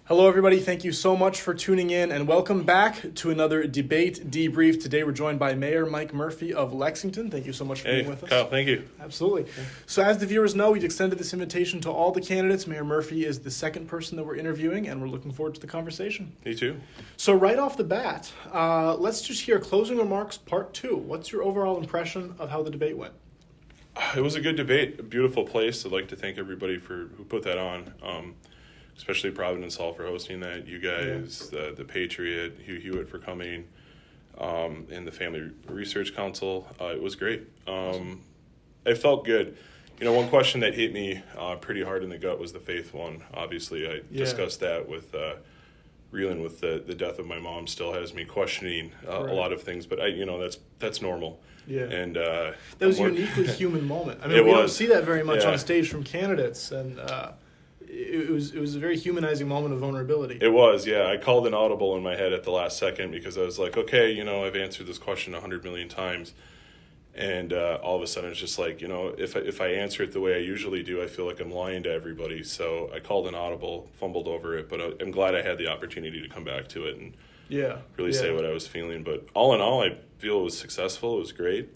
Hello, everybody. Thank you so much for tuning in, and welcome back to another debate debrief. Today, we're joined by Mayor Mike Murphy of Lexington. Thank you so much for being with us. Kyle, thank you. Absolutely. So as the viewers know, we've extended this invitation to all the candidates. Mayor Murphy is the second person that we're interviewing, and we're looking forward to the conversation. Me too. So right off the bat, let's just hear closing remarks part 2. What's your overall impression of how the debate went? It was a good debate, a beautiful place. I'd like to thank everybody who put that on. Especially Providence Hall for hosting that, you guys, the Patriot, Hugh Hewitt for coming, and the Family Research Council. It was great. It felt good. You know, one question that hit me pretty hard in the gut was the faith one. Obviously, I discussed that with reeling with the death of my mom still has me questioning a lot of things, but that's normal. Yeah, and that was a uniquely human moment. I mean, we don't see that very much on stage from candidates, and it was a very humanizing moment of vulnerability. It was, yeah. I called an audible in my head at the last second because I was like, okay, I've answered this question 100 million times. And all of a sudden it's just like, if I answer it the way I usually do, I feel like I'm lying to everybody. So I called an audible, fumbled over it, but I'm glad I had the opportunity to come back to it and really say what I was feeling. But all in all, I feel it was successful. It was great.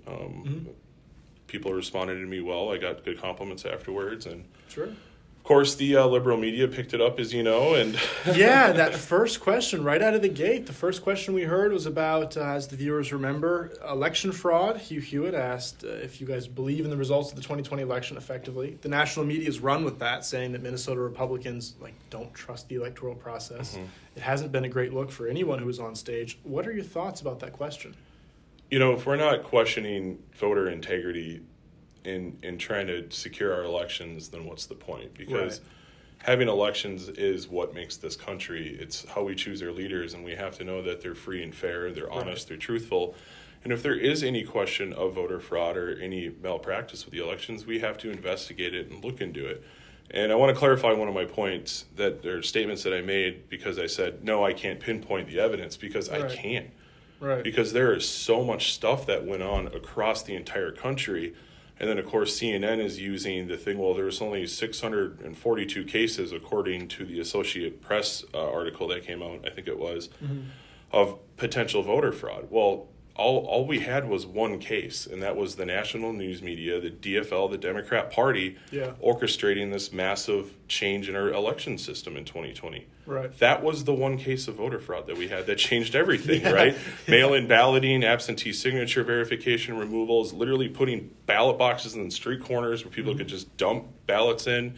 People responded to me well. I got good compliments afterwards. And sure. Of course, the liberal media picked it up, as you know, and yeah, that first question right out of the gate. The first question we heard was about, as the viewers remember, election fraud. Hugh Hewitt asked if you guys believe in the results of the 2020 election effectively. The national media's run with that, saying that Minnesota Republicans don't trust the electoral process. Mm-hmm. It hasn't been a great look for anyone who was on stage. What are your thoughts about that question? If we're not questioning voter integrity in trying to secure our elections, then what's the point? Because having elections is what makes this country. It's how we choose our leaders, and we have to know that they're free and fair, they're honest, they're truthful. And if there is any question of voter fraud or any malpractice with the elections, we have to investigate it and look into it. And I want to clarify one of my points, that there are statements that I made because I said, no, I can't pinpoint the evidence, because I can't. Right. Because there is so much stuff that went on across the entire country. And then, of course, CNN is using the thing, well, there's only 642 cases, according to the Associated Press article that came out, I think it was, of potential voter fraud. Well, all we had was one case, and that was the national news media, the DFL, the Democrat Party, orchestrating this massive change in our election system in 2020. Right. That was the one case of voter fraud that we had that changed everything, right? Mail-in balloting, absentee signature verification, removals, literally putting ballot boxes in street corners where people could just dump ballots in,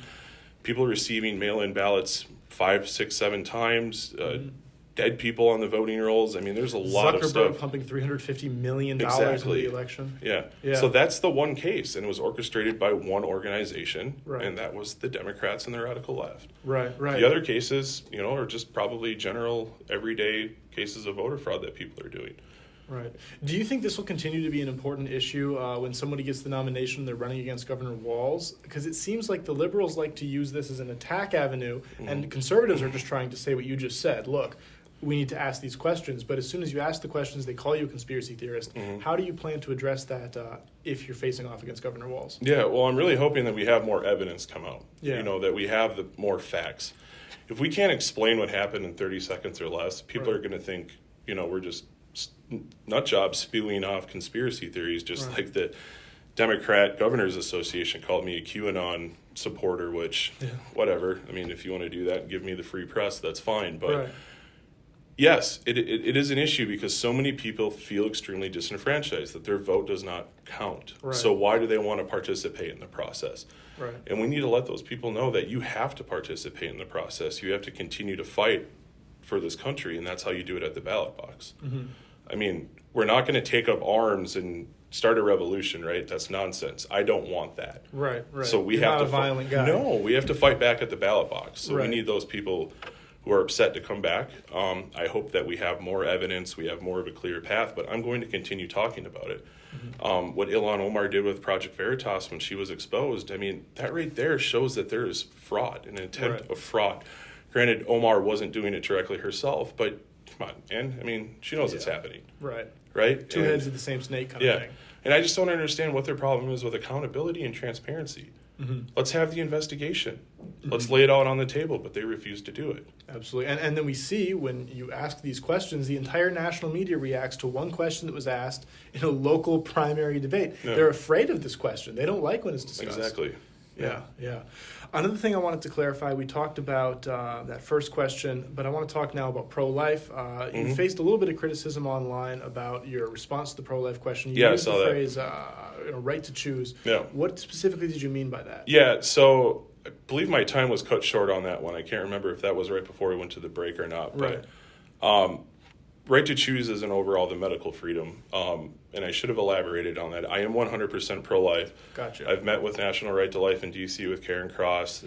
people receiving mail-in ballots 5, 6, 7 times, dead people on the voting rolls. I mean, there's a lot of stuff. Zuckerberg pumping $350 million into the election. Yeah. So that's the one case, and it was orchestrated by one organization, and that was the Democrats and the radical left. Right. The other cases, are just probably general, everyday cases of voter fraud that people are doing. Right. Do you think this will continue to be an important issue when somebody gets the nomination, they're running against Governor Walz? Because it seems like the liberals like to use this as an attack avenue, and conservatives are just trying to say what you just said. Look, we need to ask these questions, but as soon as you ask the questions, they call you a conspiracy theorist. How do you plan to address that if you're facing off against Governor Walz? Yeah, well, I'm really hoping that we have more evidence come out, that we have more facts. If we can't explain what happened in 30 seconds or less, people are going to think, we're just nut jobs spewing off conspiracy theories, just like the Democrat Governors Association called me a QAnon supporter, which, whatever. I mean, if you want to do that and give me the free press, that's fine, but... Yes, it is an issue because so many people feel extremely disenfranchised, that their vote does not count. So why do they want to participate in the process? And we need to let those people know that you have to participate in the process. You have to continue to fight for this country, and that's how you do it at the ballot box. I mean, we're not going to take up arms and start a revolution, right? That's nonsense. I don't want that. Right. So we have to violent guy. No, we have to fight back at the ballot box. So we need those people who are upset to come back. I hope that we have more evidence, we have more of a clear path, but I'm going to continue talking about it. What Ilhan Omar did with Project Veritas when she was exposed, I mean, that right there shows that there is fraud, an attempt of fraud. Granted, Omar wasn't doing it directly herself, but come on, man. I mean, she knows it's happening. Right? Two heads of the same snake kind of thing. And I just don't understand what their problem is with accountability and transparency. Let's have the investigation. Let's lay it out on the table, but they refuse to do it. Absolutely. And then we see when you ask these questions, the entire national media reacts to one question that was asked in a local primary debate. Yeah. They're afraid of this question. They don't like when it's discussed. Exactly. Yeah. Another thing I wanted to clarify, we talked about that first question, but I want to talk now about pro-life. You faced a little bit of criticism online about your response to the pro-life question. You used the phrase right to choose. Yeah. What specifically did you mean by that? Yeah, so I believe my time was cut short on that one. I can't remember if that was right before we went to the break or not. But, right to choose is an overall the medical freedom, and I should have elaborated on that. I am 100% pro-life. Gotcha. I've met with National Right to Life in D.C. with Karen Cross.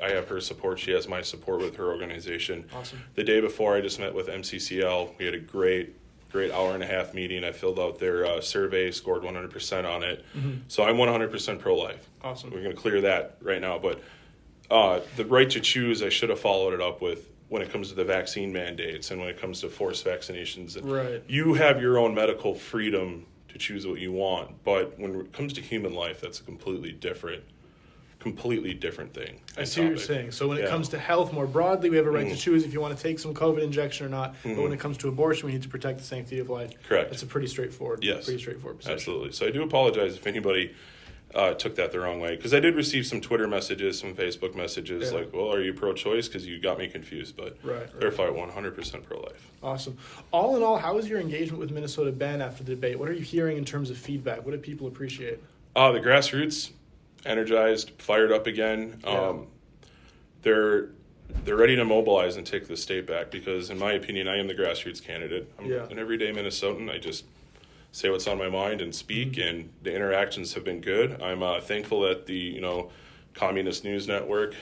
I have her support. She has my support with her organization. Awesome. The day before, I just met with MCCL. We had a great hour-and-a-half meeting. I filled out their survey, scored 100% on it. So I'm 100% pro-life. Awesome. We're going to clear that right now. But the right to choose, I should have followed it up with when it comes to the vaccine mandates and when it comes to forced vaccinations. Right. You have your own medical freedom to choose what you want. But when it comes to human life, that's a completely different thing. I see what you're saying. So when it comes to health more broadly, we have a right to choose if you want to take some COVID injection or not. But when it comes to abortion, we need to protect the sanctity of life. Correct. That's a pretty straightforward position. Absolutely. So I do apologize if anybody took that the wrong way, because I did receive some Twitter messages, some Facebook messages like, well, are you pro-choice? Because you got me confused. But verify 100% pro-life. Awesome. All in all, how has your engagement with Minnesota been after the debate? What are you hearing in terms of feedback? What do people appreciate? The grassroots, energized, fired up again. They're ready to mobilize and take the state back because, in my opinion, I am the grassroots candidate. I'm an everyday Minnesotan. I just say what's on my mind and speak, and the interactions have been good. I'm thankful that the Communist News Network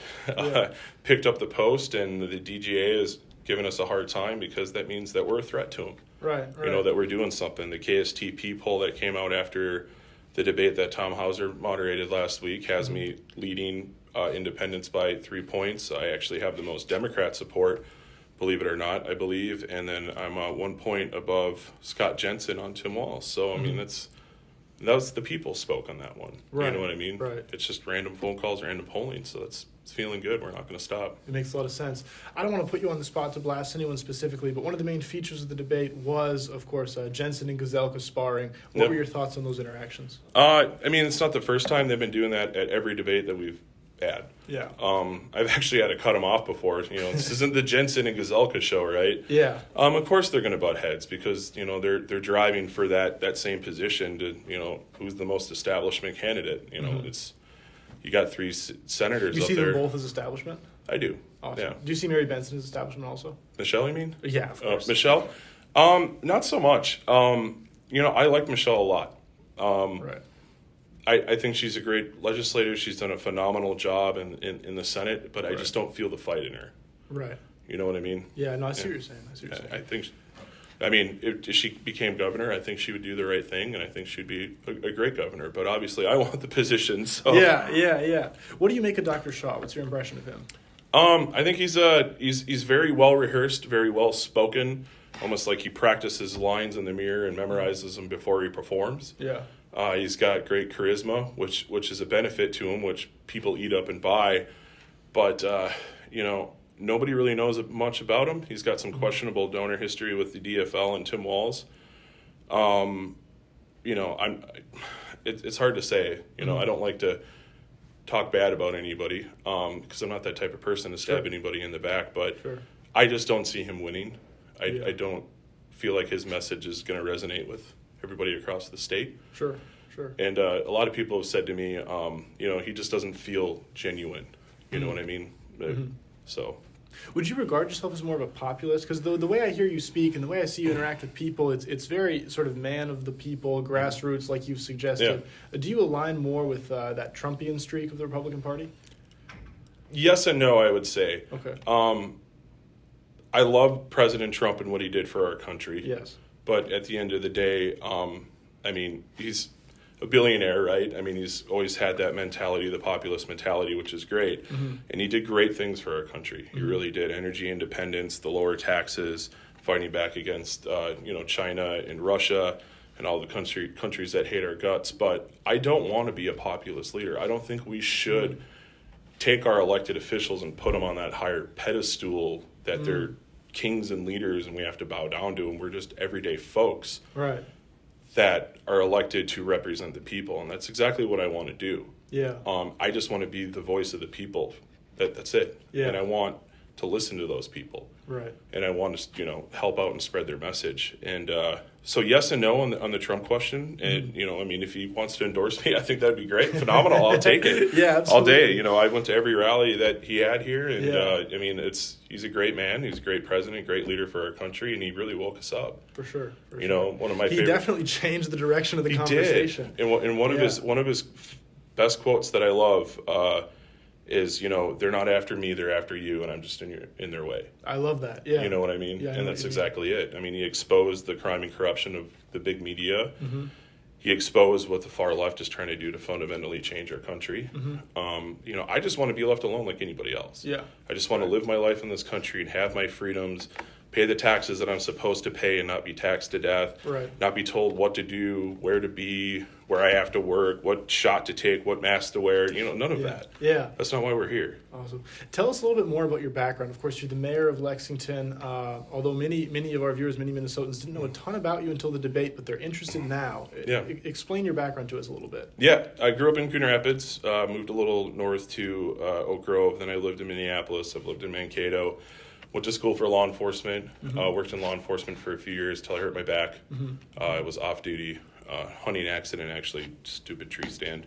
picked up the post, and the DGA has given us a hard time because that means that we're a threat to them. Right. That we're doing something. The KSTP poll that came out after the debate that Tom Hauser moderated last week has me leading independents by 3 points. I actually have the most Democrat support, believe it or not, I believe. And then I'm 1 point above Scott Jensen on Tim Walz. So, I mean, that was the people spoke on that one. Right. You know what I mean? Right. It's just random phone calls, random polling. So it's feeling good. We're not going to stop. It makes a lot of sense. I don't want to put you on the spot to blast anyone specifically, but one of the main features of the debate was, of course, Jensen and Gazelka sparring. What were your thoughts on those interactions? I mean, it's not the first time they've been doing that at every debate that we've had. Yeah. I've actually had to cut them off before. This isn't the Jensen and Gazelka show, right? Yeah. Of course they're going to butt heads because they're driving for that same position to who's the most establishment candidate. It's you got 3 senators. You up see there. them both as establishment? I do. Awesome. Yeah. Do you see Mary Benson as establishment also? Michelle, you mean? Yeah, of course. Michelle, not so much. I like Michelle a lot. Right. I think she's a great legislator. She's done a phenomenal job in the Senate, but I just don't feel the fight in her. Right. You know what I mean? Yeah, no, I see what you're saying. I think, if she became governor, I think she would do the right thing, and I think she'd be a great governor. But obviously, I want the position. So Yeah. What do you make of Dr. Shaw? What's your impression of him? I think he's very well rehearsed, very well spoken. Almost like he practices lines in the mirror and memorizes them before he performs. Yeah. He's got great charisma, which is a benefit to him, which people eat up and buy. But, nobody really knows much about him. He's got some questionable donor history with the DFL and Tim Walz. It's hard to say. I don't like to talk bad about anybody because I'm not that type of person to stab anybody in the back. But I just don't see him winning. I don't feel like his message is going to resonate with everybody across the state. Sure. And a lot of people have said to me, he just doesn't feel genuine. You know what I mean? So. Would you regard yourself as more of a populist? Because the way I hear you speak and the way I see you interact with people, it's very sort of man of the people, grassroots, like you've suggested. Yeah. Do you align more with that Trumpian streak of the Republican Party? Yes and no, I would say. Okay. I love President Trump and what he did for our country. Yes. But at the end of the day, he's a billionaire, right? He's always had that mentality, the populist mentality, which is great. And he did great things for our country. He really did. Energy independence, the lower taxes, fighting back against, China and Russia, and all the countries that hate our guts. But I don't want to be a populist leader. I don't think we should take our elected officials and put them on that higher pedestal that they're kings and leaders and we have to bow down to, and we're just everyday folks that are elected to represent the people. And that's exactly what I want to do. Yeah. I just want to be the voice of the people. That's it. Yeah. And I want to listen to those people. Right. And I want to, help out and spread their message. And so yes and no on the Trump question. And, if he wants to endorse me, I think that'd be great. Phenomenal. I'll take it. Yeah, absolutely. All day. I went to every rally that he had here. And, he's a great man. He's a great president, great leader for our country. And he really woke us up. For sure. One of my favorite. He definitely changed the direction of the conversation. Did. And one of his best quotes that I love is, they're not after me, they're after you, and I'm just in their way. I love that. Yeah. You know what I mean? Yeah, and that's exactly it. I mean, he exposed the crime and corruption of the big media. Mm-hmm. He exposed what the far left is trying to do to fundamentally change our country. Mm-hmm. I just want to be left alone like anybody else. Yeah. I just want to live my life in this country and have my freedoms, pay the taxes that I'm supposed to pay and not be taxed to death. Right. Not be told what to do, where to be, where I have to work, what shot to take, what mask to wear, none of that. Yeah. That's not why we're here. Awesome. Tell us a little bit more about your background. Of course, you're the mayor of Lexington. Although many of our viewers, many Minnesotans didn't know a ton about you until the debate, but they're interested now. Yeah. Explain your background to us a little bit. Yeah. I grew up in Coon Rapids, moved a little north to Oak Grove, then I lived in Minneapolis. I've lived in Mankato. Went to school for law enforcement, worked in law enforcement for a few years till I hurt my back. I was off duty, hunting accident, actually, stupid tree stand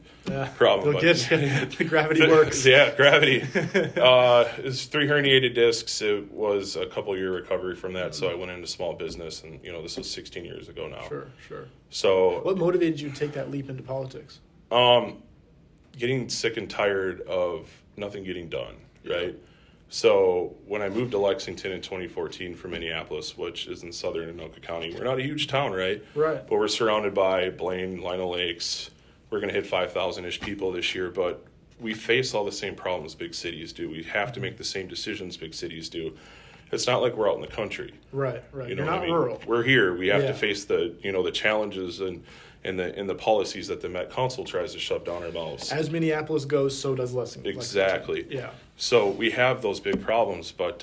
problem. They'll get you. The gravity works. Yeah, gravity. It was 3 herniated discs. It was a couple-year recovery from that, so I went into small business, and, this was 16 years ago now. Sure. So, what motivated you to take that leap into politics? Getting sick and tired of nothing getting done, right? So when I moved to Lexington in 2014 from Minneapolis, which is in southern Anoka County, we're not a huge town, right? Right. But we're surrounded by Blaine, Lino Lakes. We're going to hit 5,000-ish people this year, but we face all the same problems big cities do. We have to make the same decisions big cities do. It's not like we're out in the country. Right. You're not rural. We're here. We have to face the challenges and the policies that the Met Council tries to shove down our mouths. As Minneapolis goes, so does Lexington. Exactly. Yeah. So we have those big problems, but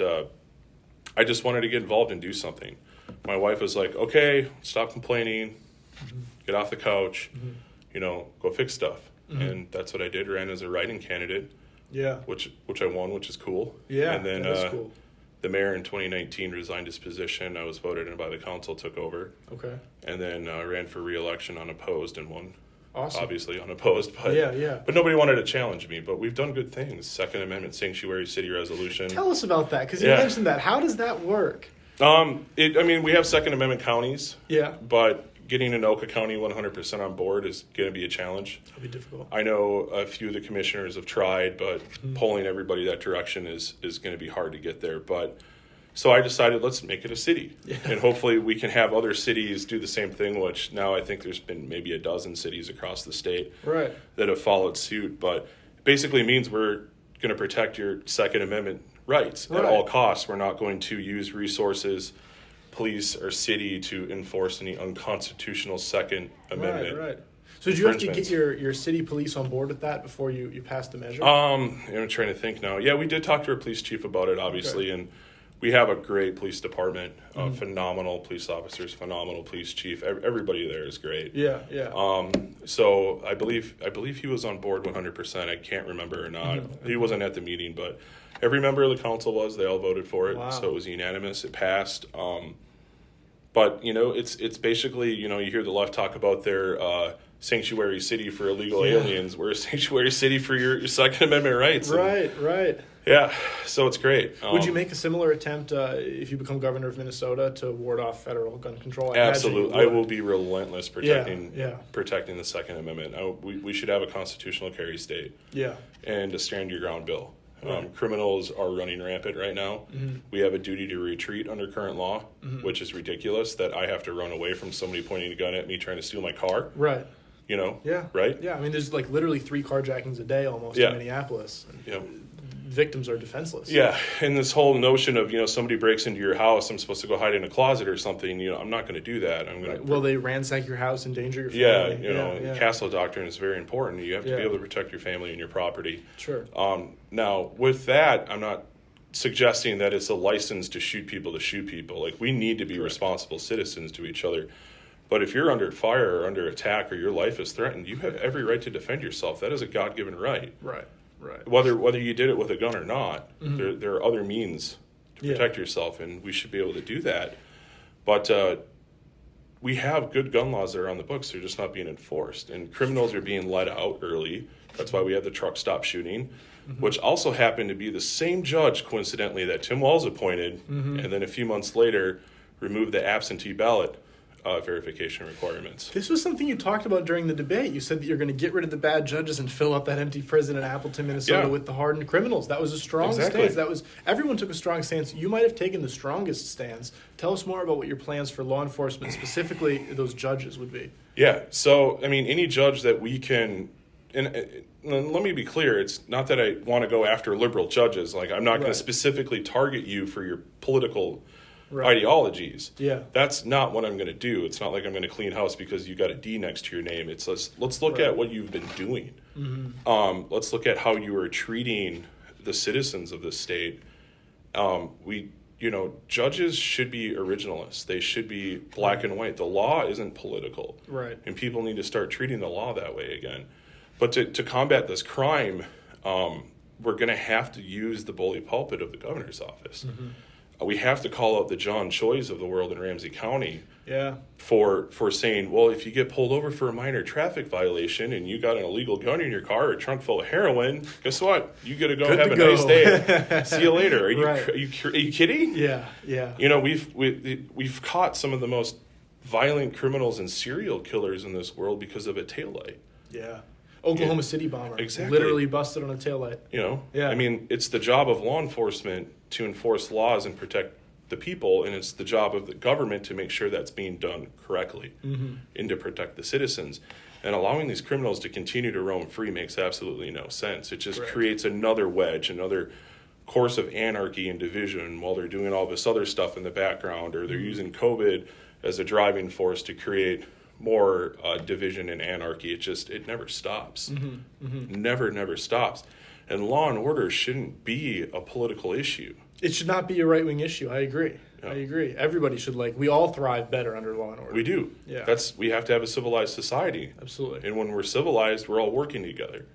I just wanted to get involved and do something. My wife was like, okay, stop complaining, get off the couch, go fix stuff. And that's what I did, ran as a write-in candidate. Yeah. Which I won, which is cool. Yeah, and then, that is cool. The mayor in 2019 resigned his position. I was voted in by the council, took over. Okay. And then ran for re-election unopposed and won. Awesome. Obviously unopposed, but but nobody wanted to challenge me. But we've done good things. Second Amendment Sanctuary City Resolution. Tell us about that, because you mentioned that. How does that work? We have Second Amendment counties. Yeah. But getting Anoka County 100% on board is going to be a challenge. It'll be difficult. I know a few of the commissioners have tried, but pulling everybody that direction is going to be hard to get there. But so I decided, let's make it a city. Yeah. And hopefully we can have other cities do the same thing, which now I think there's been maybe a dozen cities across the state that have followed suit. But it basically means we're going to protect your Second Amendment rights at all costs. We're not going to use resources, police or city, to enforce any unconstitutional Second Amendment. Right. So did you have to get your city police on board with that before you passed the measure? I'm trying to think now. Yeah, we did talk to our police chief about it, obviously, and we have a great police department, phenomenal police officers, phenomenal police chief. Everybody there is great. Yeah. So I believe he was on board 100%. I can't remember or not. He wasn't at the meeting, but every member of the council was. They all voted for it, so it was unanimous. It passed. But it's basically you hear the left talk about their sanctuary city for illegal aliens. We're a sanctuary city for your Second Amendment rights. Right. Yeah, so it's great. Would you make a similar attempt if you become governor of Minnesota to ward off federal gun control? Absolutely. I will be relentless protecting the Second Amendment. We should have a constitutional carry state. Yeah. And a stand your ground bill. Criminals are running rampant right now. We have a duty to retreat under current law, which is ridiculous that I have to run away from somebody pointing a gun at me trying to steal my car. Right. Right? Yeah. I mean, there's literally 3 carjackings a day almost in Minneapolis. victims are defenseless. Yeah, and this whole notion of, somebody breaks into your house, I'm supposed to go hide in a closet or something, I'm not going to do that. I'm going to... Will they ransack your house, endanger your family? Yeah, Castle doctrine is very important. You have to be able to protect your family and your property. Sure. Now, with that, I'm not suggesting that it's a license to shoot people. Like, we need to be responsible citizens to each other. But if you're under fire or under attack or your life is threatened, you have every right to defend yourself. That is a God-given right. Right. Whether you did it with a gun or not, there are other means to protect yourself, and we should be able to do that. But we have good gun laws that are on the books. They're just not being enforced. And criminals are being let out early. That's why we have the truck stop shooting, which also happened to be the same judge, coincidentally, that Tim Walz appointed, and then a few months later removed the absentee ballot verification requirements. This was something you talked about during the debate. You said that you're going to get rid of the bad judges and fill up that empty prison in Appleton, Minnesota with the hardened criminals. That was a strong stance. Everyone took a strong stance. You might have taken the strongest stance. Tell us more about what your plans for law enforcement, specifically those judges, would be. Yeah, so, any judge that we can... And let me be clear, it's not that I want to go after liberal judges. Like, I'm not going to specifically target you for your political... ideologies. Yeah. That's not what I'm going to do. It's not like I'm going to clean house because you got a D next to your name. It's let's look at what you've been doing. Let's look at how you are treating the citizens of this state. Judges should be originalists. They should be black and white. The law isn't political. Right. And people need to start treating the law that way again. But to combat this crime, we're going to have to use the bully pulpit of the governor's office. We have to call out the John Choys of the world in Ramsey County for saying, well, if you get pulled over for a minor traffic violation and you got an illegal gun in your car or a trunk full of heroin, guess what? You get to go have a nice day. See you later. Are you kidding? Yeah. We've caught some of the most violent criminals and serial killers in this world because of a taillight. Yeah. Oklahoma City bomber. Exactly. Literally busted on a taillight. It's the job of law enforcement to enforce laws and protect the people, and it's the job of the government to make sure that's being done correctly and to protect the citizens. And allowing these criminals to continue to roam free makes absolutely no sense. It just creates another wedge, another course of anarchy and division while they're doing all this other stuff in the background, or they're using COVID as a driving force to create more division and anarchy. It never stops. Never stops. And law and order shouldn't be a political issue. It should not be a right-wing issue. I agree. Everybody should we all thrive better under law and order. We do. Yeah. We have to have a civilized society. Absolutely. And when we're civilized, we're all working together.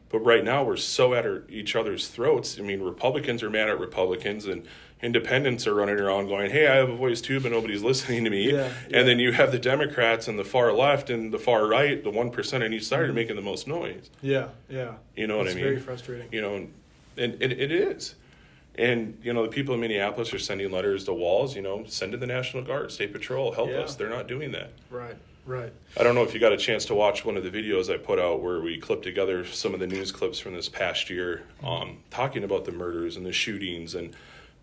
But right now, we're so at each other's throats. Republicans are mad at Republicans, and independents are running around going, hey, I have a voice too, but nobody's listening to me. And then you have the Democrats and the far left and the far right, the 1% on each side are making the most noise. Yeah. You know what I mean? It's very frustrating. And it is. And, the people in Minneapolis are sending letters to Walz, send in the National Guard, State Patrol, help us. They're not doing that. Right. I don't know if you got a chance to watch one of the videos I put out where we clipped together some of the news clips from this past year, talking about the murders and the shootings and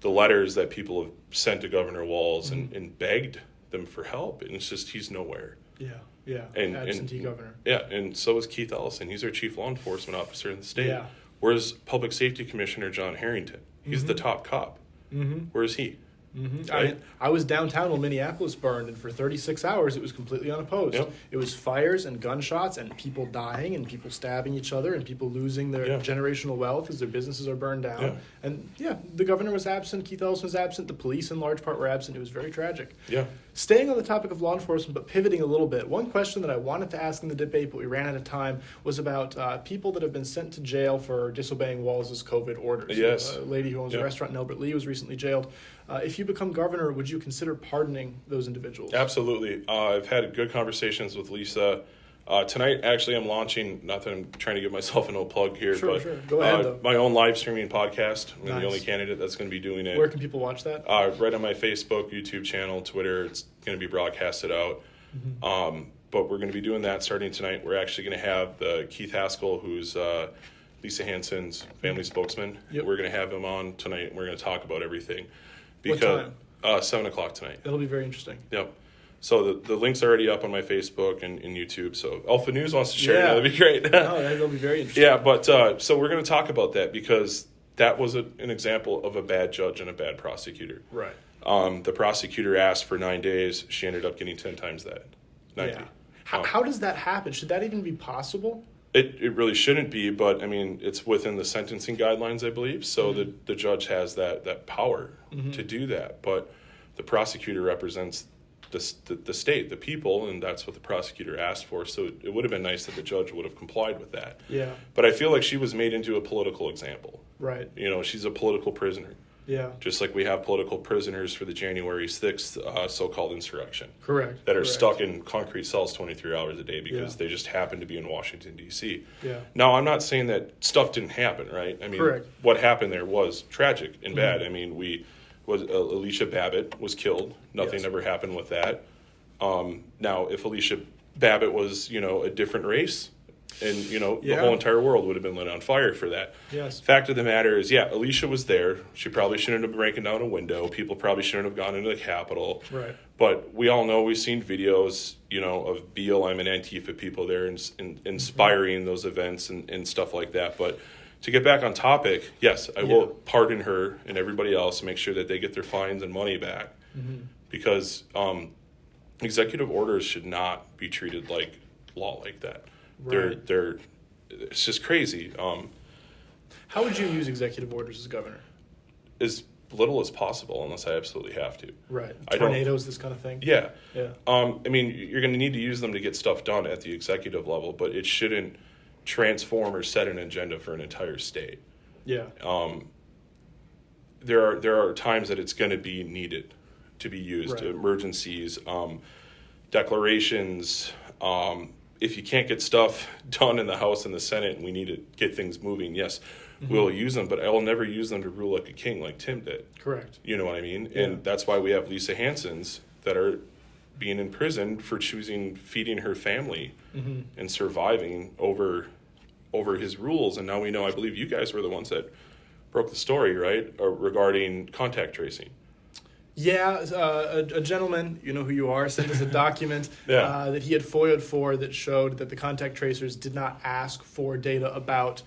the letters that people have sent to Governor Walz and begged them for help. And it's just, he's nowhere. Yeah. Absentee governor. Yeah, and so is Keith Ellison. He's our chief law enforcement officer in the state. Yeah. Where's Public Safety Commissioner John Harrington? He's the top cop. Where is he? Right? I was downtown when Minneapolis burned, and for 36 hours it was completely unopposed. It was fires and gunshots and people dying and people stabbing each other and people losing their generational wealth as their businesses are burned down. And the governor was absent, Keith Ellison was absent, the police in large part were absent. It was very tragic. Staying on the topic of law enforcement but pivoting a little bit, one question that I wanted to ask in the debate but we ran out of time was about people that have been sent to jail for disobeying Walz's COVID orders. Yes. A lady who owns a restaurant in Albert Lee was recently jailed. If you become governor, would you consider pardoning those individuals? Absolutely. I've had good conversations with Lisa. Tonight, actually, I'm launching, not that I'm trying to give myself an old plug here, Sure. Go ahead, though. My own live streaming podcast. I'm the only candidate that's going to be doing it. Where can people watch that? Right on my Facebook, YouTube channel, Twitter. It's going to be broadcasted out. But we're going to be doing that starting tonight. We're actually going to have the Keith Haskell, who's Lisa Hansen's family spokesman. We're going to have him on tonight, and we're going to talk about everything. What time? 7 o'clock tonight. That'll be very interesting. Yep. So the link's already up on my Facebook and YouTube. So Alpha News wants to share it. That'd be great. No, that'll be very interesting. Yeah, but so we're going to talk about that because that was an example of a bad judge and a bad prosecutor. Right. The prosecutor asked for 9 days. She ended up getting 10 times that. 90. Yeah. How does that happen? Should that even be possible? It really shouldn't be, but I mean, it's within the sentencing guidelines, I believe. So the judge has that power to do that. But the prosecutor represents the state, the people, and that's what the prosecutor asked for. So it would have been nice that the judge would have complied with that. Yeah. But I feel like she was made into a political example. Right. You know, she's a political prisoner. Yeah. Just like we have political prisoners for the January 6th so-called insurrection. Correct. That are stuck in concrete cells 23 hours a day because they just happen to be in Washington, D.C. Yeah. Now, I'm not saying that stuff didn't happen, right? I mean, what happened there was tragic and bad. I mean, Alicia Babbitt was killed. Nothing ever happened with that. Now, if Alicia Babbitt was, a different race, and, the whole entire world would have been lit on fire for that. Yes. Fact of the matter is, Alicia was there. She probably shouldn't have been breaking down a window. People probably shouldn't have gone into the Capitol. Right. But we all know, we've seen videos, of BLM and Antifa people there inspiring those events and stuff like that. But to get back on topic, yes, I will pardon her and everybody else, make sure that they get their fines and money back. Because executive orders should not be treated like law like that. Right. It's just crazy. How would you use executive orders as governor? As little as possible, unless I absolutely have to. Right. Tornadoes, this kind of thing. Yeah. Yeah. I mean, you're going to need to use them to get stuff done at the executive level, but it shouldn't transform or set an agenda for an entire state. Yeah. There are times that it's going to be needed to be used. Right. Emergencies, declarations. If you can't get stuff done in the House and the Senate and we need to get things moving, yes, we'll use them, but I will never use them to rule like a king like Tim did. Correct. You know what I mean? Yeah. And that's why we have Lisa Hansons that are being imprisoned for choosing feeding her family and surviving over his rules. And now we know, I believe you guys were the ones that broke the story, right, regarding contact tracing. Yeah, a gentleman, you know who you are, sent us a document that he had FOIA'd for that showed that the contact tracers did not ask for data about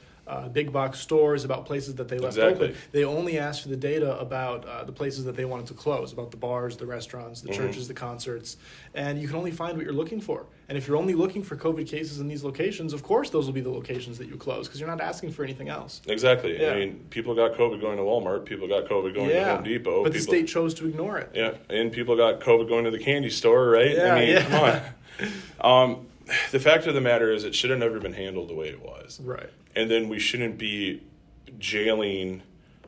big box stores, about places that they left open. They only asked for the data about the places that they wanted to close, about the bars, the restaurants, the churches, the concerts. And you can only find what you're looking for. And if you're only looking for COVID cases in these locations, of course those will be the locations that you close because you're not asking for anything else. Exactly. Yeah. I mean, people got COVID going to Walmart. People got COVID going to Home Depot. But the state chose to ignore it. Yeah, and people got COVID going to the candy store, right? Yeah, I mean, come on. The fact of the matter is it should have never been handled the way it was. Right. And then we shouldn't be jailing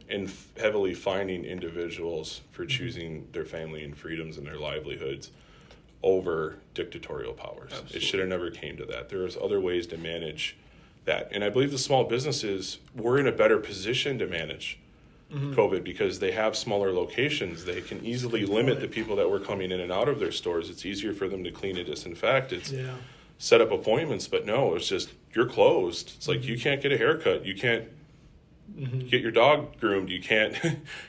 and heavily fining individuals for choosing their family and freedoms and their livelihoods over dictatorial powers. Absolutely. It should have never came to that. There's other ways to manage that. And I believe the small businesses were in a better position to manage COVID because they have smaller locations. They can easily limit the people that were coming in and out of their stores. It's easier for them to clean and disinfect. It's set up appointments, but no, it's just you're closed. It's like you can't get a haircut. You can't get your dog groomed. You can't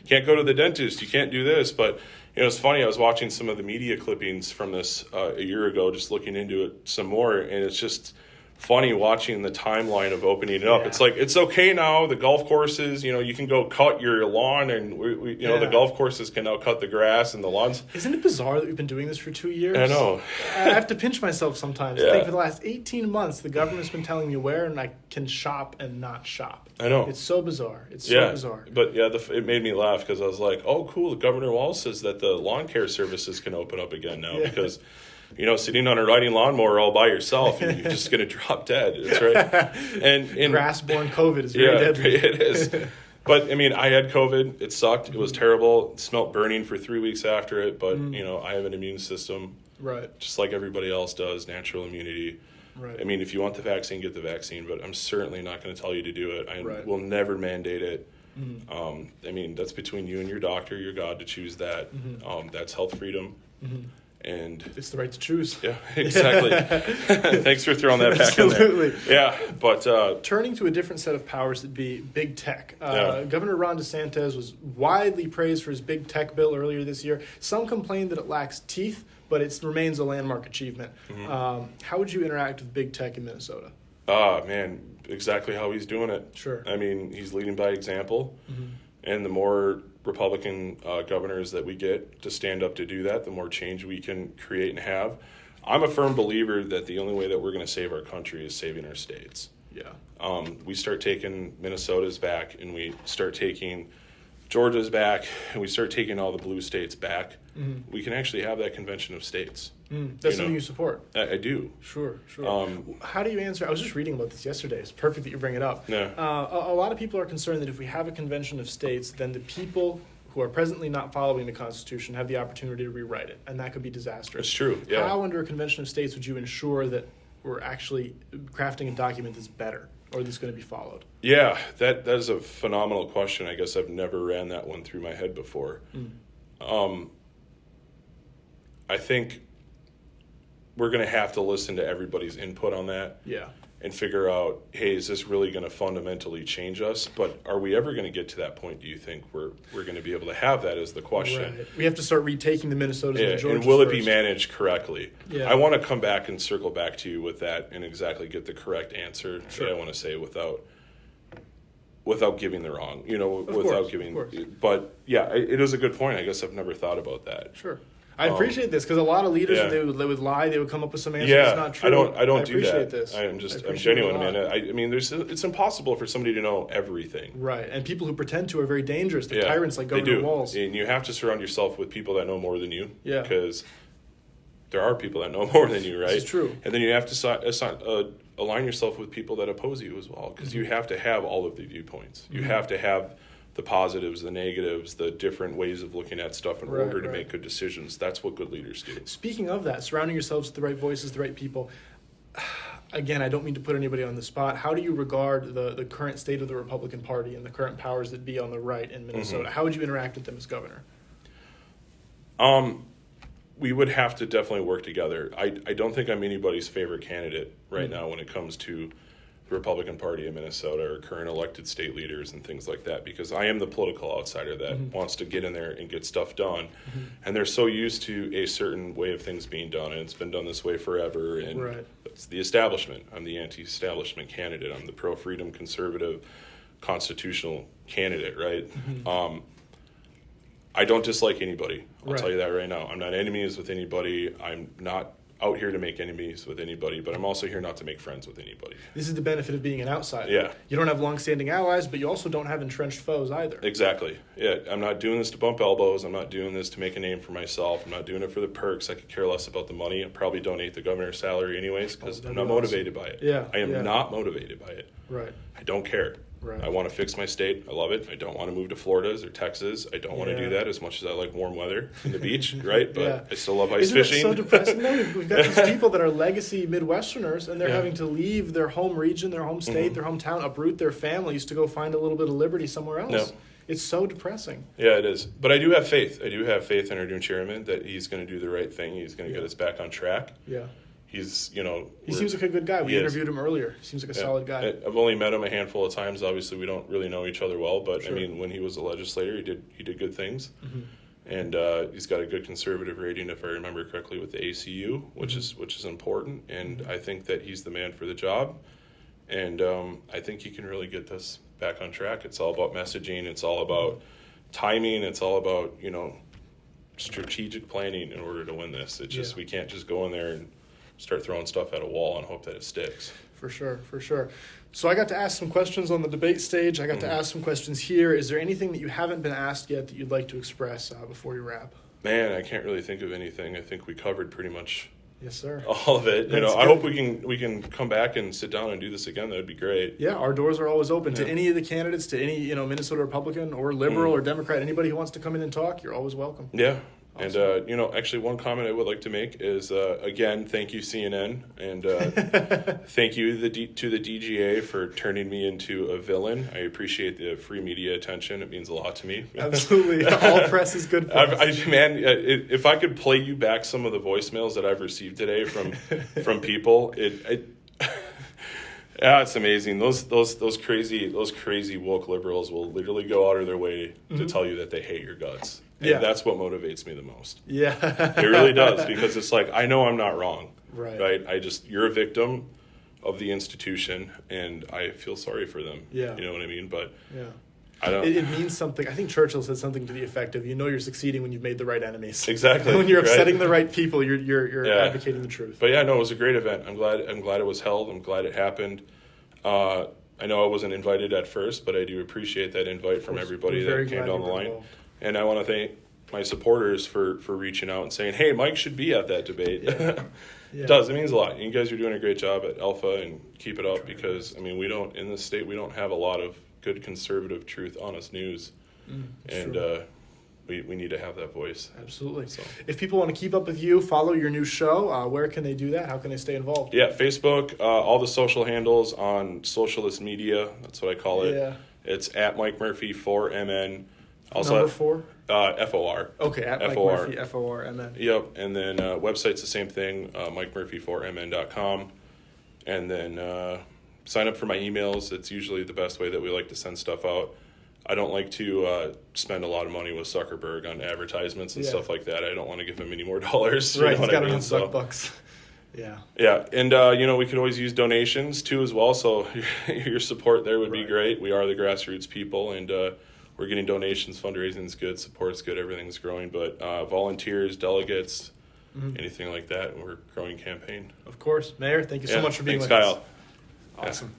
go to the dentist. You can't do this. But it's funny. I was watching some of the media clippings from this a year ago, just looking into it some more, and it's just funny watching the timeline of opening it up. Yeah. It's like, it's okay now. The golf courses, you can go cut your lawn, and we the golf courses can now cut the grass and the lawns. Isn't it bizarre that we've been doing this for 2 years? I know. I have to pinch myself sometimes. I think for the last 18 months, the government's been telling me where and I can shop and not shop. I know. It's so bizarre. It's so bizarre. But it made me laugh because I was like, oh, cool. Governor Walz says that the lawn care services can open up again now because sitting on a riding lawnmower all by yourself, and you're just going to drop dead. That's right. And grass-borne COVID is very deadly. It is. But, I had COVID. It sucked. It was terrible. It smelled burning for 3 weeks after it. But, I have an immune system. Right. Just like everybody else does, natural immunity. Right. If you want the vaccine, get the vaccine. But I'm certainly not going to tell you to do it. I will never mandate it. That's between you and your doctor, your God, to choose that. That's health freedom. And it's the right to choose. Yeah, exactly. Thanks for throwing that back in there. Absolutely. Yeah, but turning to a different set of powers that'd be big tech. Governor Ron DeSantis was widely praised for his big tech bill earlier this year. Some complained that it lacks teeth, but it remains a landmark achievement. How would you interact with big tech in Minnesota? Man, exactly how he's doing it. Sure. I mean, he's leading by example, and the more Republican governors that we get to stand up to do that, the more change we can create and have. I'm a firm believer that the only way that we're going to save our country is saving our states. Yeah. We start taking Minnesota's back, and we start taking Georgia's back, and we start taking all the blue states back. We can actually have that convention of states. That's something you support. I do. Sure. How do you answer? I was just reading about this yesterday. It's perfect that you bring it up. Yeah. A lot of people are concerned that if we have a convention of states, then the people who are presently not following the Constitution have the opportunity to rewrite it, and that could be disastrous. It's true. Yeah. How, under a convention of states, would you ensure that we're actually crafting a document that's better or that's going to be followed? Yeah, that is a phenomenal question. I guess I've never ran that one through my head before. I think we're going to have to listen to everybody's input on that. Yeah. And figure out, hey, is this really going to fundamentally change us? But are we ever going to get to that point, do you think, where we're going to be able to have that as the question? Right. We have to start retaking the Minnesotas and the Georgias and will it first. be managed correctly? Yeah. I want to come back and circle back to you with that and exactly get the correct answer Sure. that I want to say without giving the wrong, But yeah, it is a good point. I guess I've never thought about that. Sure. I appreciate this because a lot of leaders, they would lie, they would come up with some answers that's not true. I don't do appreciate that. this. I'm genuine, man. I mean, it's impossible for somebody to know everything. Right, and people who pretend to are very dangerous. They're tyrants like Governor Walz. And you have to surround yourself with people that know more than you. Yeah. Because there are people that know more than you, right? This is true. And then you have to align yourself with people that oppose you as well, because you have to have all of the viewpoints. You have to have the positives, the negatives, the different ways of looking at stuff in order to make good decisions. That's what good leaders do. Speaking of that, surrounding yourselves with the right voices, the right people. Again, I don't mean to put anybody on the spot. How do you regard the current state of the Republican Party and the current powers that be on the right in Minnesota? How would you interact with them as governor? We would have to definitely work together. I don't think I'm anybody's favorite candidate right now when it comes to the Republican Party in Minnesota or current elected state leaders and things like that, because I am the political outsider that wants to get in there and get stuff done. And they're so used to a certain way of things being done, and it's been done this way forever. And it's the establishment. I'm the anti-establishment candidate. I'm the pro-freedom, conservative, constitutional candidate, right? I don't dislike anybody. I'll tell you that right now. I'm not enemies with anybody. I'm not out here to make enemies with anybody, but I'm also here not to make friends with anybody. This is the benefit of being an outsider. Yeah. You don't have long-standing allies, but you also don't have entrenched foes either. Exactly. Yeah. I'm not doing this to bump elbows. I'm not doing this to make a name for myself. I'm not doing it for the perks. I could care less about the money. I'll probably donate the governor's salary anyways because I'm not motivated by it. Yeah. I am not motivated by it. Right. I don't care. Right. I want to fix my state. I love it. I don't want to move to Florida's or Texas. I don't want to do that as much as I like warm weather and the beach, right? But I still love ice fishing. Isn't it so depressing? No, we've got these people that are legacy Midwesterners, and they're having to leave their home region, their home state, their hometown, uproot their families to go find a little bit of liberty somewhere else. No. It's so depressing. Yeah, it is. But I do have faith. I do have faith in our new chairman that he's going to do the right thing. He's going to get us back on track. Yeah. He's, he seems like a good guy. We interviewed him earlier. He seems like a solid guy. I've only met him a handful of times. Obviously, we don't really know each other well, but I mean, when he was a legislator, he did good things, and he's got a good conservative rating, if I remember correctly, with the ACU, which is important. And I think that he's the man for the job, and I think he can really get this back on track. It's all about messaging. It's all about timing. It's all about strategic planning in order to win this. It's just we can't just go in there and start throwing stuff at a wall and hope that it sticks. For sure. So I got to ask some questions on the debate stage. I got to ask some questions here. Is there anything that you haven't been asked yet that you'd like to express before you wrap? Man, I can't really think of anything. I think we covered pretty much all of it. I hope we can come back and sit down and do this again. That would be great. Yeah, our doors are always open to any of the candidates, to any Minnesota Republican or liberal or Democrat. Anybody who wants to come in and talk, you're always welcome. Yeah. Awesome. And, actually one comment I would like to make is, again, thank you, CNN, and thank you to the DGA for turning me into a villain. I appreciate the free media attention. It means a lot to me. Absolutely. All press is good press. If I could play you back some of the voicemails that I've received today from people, it's amazing. Those crazy woke liberals will literally go out of their way to tell you that they hate your guts. And that's what motivates me the most. Yeah. It really does, because it's like, I know I'm not wrong. Right. You're a victim of the institution, and I feel sorry for them. Yeah. You know what I mean? But yeah. I don't. It means something. I think Churchill said something to the effect of, you're succeeding when you've made the right enemies. Exactly. When you're right? upsetting the right people, you're advocating the truth. But yeah, no, it was a great event. I'm glad it was held. I'm glad it happened. I know I wasn't invited at first, but I do appreciate that invite from everybody that came down the line. Involved. And I want to thank my supporters for reaching out and saying, hey, Mike should be at that debate. Yeah. It does. It means a lot. You guys are doing a great job at Alpha, and keep it up, because, I mean, in this state, we don't have a lot of good conservative, truth, honest news. And we need to have that voice. Absolutely. So. If people want to keep up with you, follow your new show, where can they do that? How can they stay involved? Yeah, Facebook, all the social handles on Socialist Media. That's what I call it. Yeah. It's at Mike Murphy 4MN. Also Number 4? FOR. Okay, at Mike Murphy FORMN. Yep, and then website's the same thing, MikeMurphy4MN.com. And then sign up for my emails. It's usually the best way that we like to send stuff out. I don't like to spend a lot of money with Zuckerberg on advertisements and stuff like that. I don't want to give him any more dollars. Right, he's got enough bucks. Yeah. Yeah, and we could always use donations too as well. So your support there would be great. We are the grassroots people, and we're getting donations. Fundraising's good, support's good, everything's growing. But volunteers, delegates, anything like that, we're growing campaign. Of course, Mayor. Thank you so much for being with Kyle. us. Awesome.